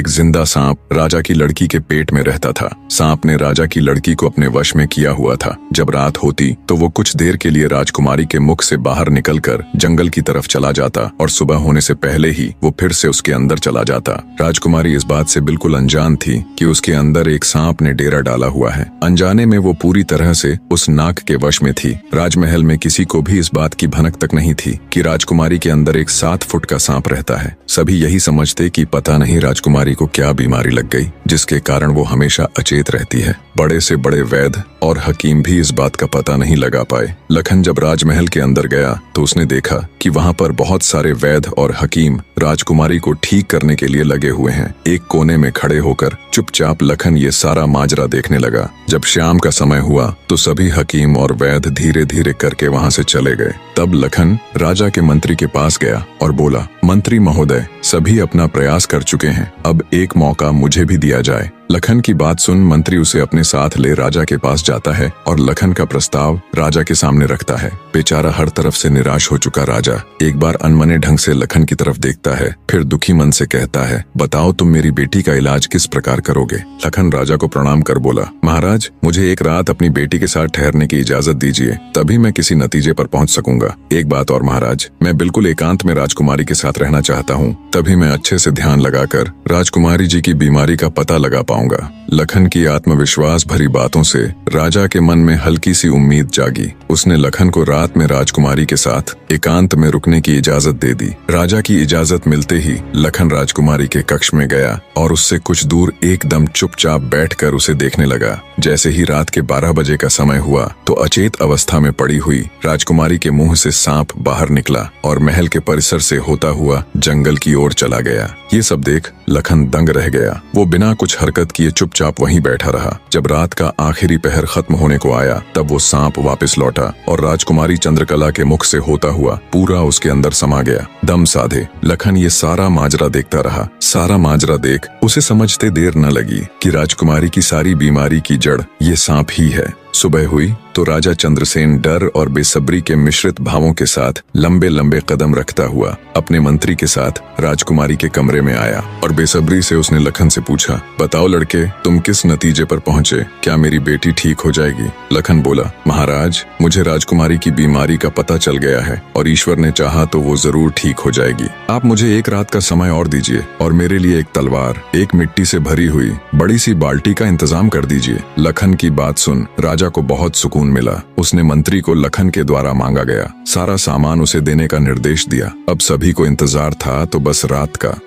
एक जिंदा सांप राजा की लड़की के पेट में रहता था। सांप ने राजा की लड़की को अपने वश में किया हुआ था। जब रात होती तो वो कुछ देर के लिए राजकुमारी के मुख से बाहर निकलकर जंगल की तरफ चला जाता और सुबह होने से पहले ही वो फिर से उसके अंदर चला जाता। राजकुमारी इस बात से बिल्कुल अनजान थी कि उसके अंदर एक सांप ने डेरा डाला हुआ है। अनजाने में वो पूरी तरह से उस नाग के वश में थी। राजमहल में किसी को भी इस बात की भनक तक नहीं थी कि राजकुमारी के अंदर एक 7 फुट का सांप रहता है। सभी यही समझते कि पता नहीं राजकुमारी को क्या बीमारी लग गई जिसके कारण वो हमेशा अचेत रहती है। बड़े से बड़े वैद्य और हकीम भी इस बात का पता नहीं लगा पाए। लखन जब राजमहल के अंदर गया तो उसने देखा कि वहाँ पर बहुत सारे वैद्य और हकीम राजकुमारी को ठीक करने के लिए लगे हुए हैं। एक कोने में खड़े होकर चुपचाप लखन ये सारा माजरा देखने लगा। जब शाम का समय हुआ तो सभी हकीम और वैद्य धीरे धीरे करके वहाँ से चले गए। तब लखन राजा के मंत्री के पास गया और बोला, मंत्री महोदय, सभी अपना प्रयास कर चुके हैं, अब एक मौका मुझे भी दिया जाए। लखन की बात सुन मंत्री उसे अपने साथ ले राजा के पास जाता है और लखन का प्रस्ताव राजा के सामने रखता है। बेचारा हर तरफ से निराश हो चुका राजा एक बार अनमने ढंग से लखन की तरफ देखता है, फिर दुखी मन से कहता है, बताओ तुम मेरी बेटी का इलाज किस प्रकार करोगे। लखन राजा को प्रणाम कर बोला, महाराज, मुझे एक रात अपनी बेटी के साथ ठहरने की इजाजत दीजिए, तभी मैं किसी नतीजे पर पहुंच सकूंगा। एक बात और महाराज, मैं बिल्कुल एकांत में राजकुमारी के साथ रहना चाहता हूँ, तभी मैं अच्छे से ध्यान लगाकर राजकुमारी जी की बीमारी का पता लगा पाऊंगा। लखन की आत्मविश्वास भरी बातों से राजा के मन में हल्की सी उम्मीद जागी। उसने लखन को रात में राजकुमारी के साथ एकांत में रुकने की इजाजत दे दी। राजा की इजाजत मिलते ही लखन राजकुमारी के कक्ष में गया और उससे कुछ दूर एकदम चुपचाप बैठकर उसे देखने लगा। जैसे ही रात के 12 बजे का समय हुआ तो अचेत अवस्था में पड़ी हुई राजकुमारी के मुंह से सांप बाहर निकला और महल के परिसर से होता हुआ जंगल की ओर चला गया। ये सब देख लखन दंग रह गया। वो बिना कुछ हरकत किए चुपचाप वहीं बैठा रहा। जब रात का आखिरी पहर खत्म होने को आया तब वो सांप वापस लौटा और राजकुमारी चंद्रकला के मुख से होता हुआ पूरा उसके अंदर समा गया। दम साधे लखन ये सारा माजरा देखता रहा। सारा माजरा देख उसे समझते देर न लगी कि राजकुमारी की सारी बीमारी की जड़ ये सांप ही है। सुबह हुई तो राजा चंद्रसेन डर और बेसब्री के मिश्रित भावों के साथ लंबे लंबे कदम रखता हुआ अपने मंत्री के साथ राजकुमारी के कमरे में आया और बेसब्री से उसने लखन से पूछा, बताओ लड़के, तुम किस नतीजे पर पहुंचे? क्या मेरी बेटी ठीक हो जाएगी? लखन बोला, महाराज, मुझे राजकुमारी की बीमारी का पता चल गया है और ईश्वर ने चाहा तो वो जरूर ठीक हो जाएगी। आप मुझे एक रात का समय और दीजिए और मेरे लिए एक तलवार, एक मिट्टी से भरी हुई बड़ी सी बाल्टी का इंतजाम कर दीजिए। लखन की बात सुन राजा को बहुत सुकून मिला। उसने मंत्री को लखन के द्वारा मांगा गया सारा सामान उसे देने का निर्देश दिया। अब सभी को इंतजार था तो बस रात का।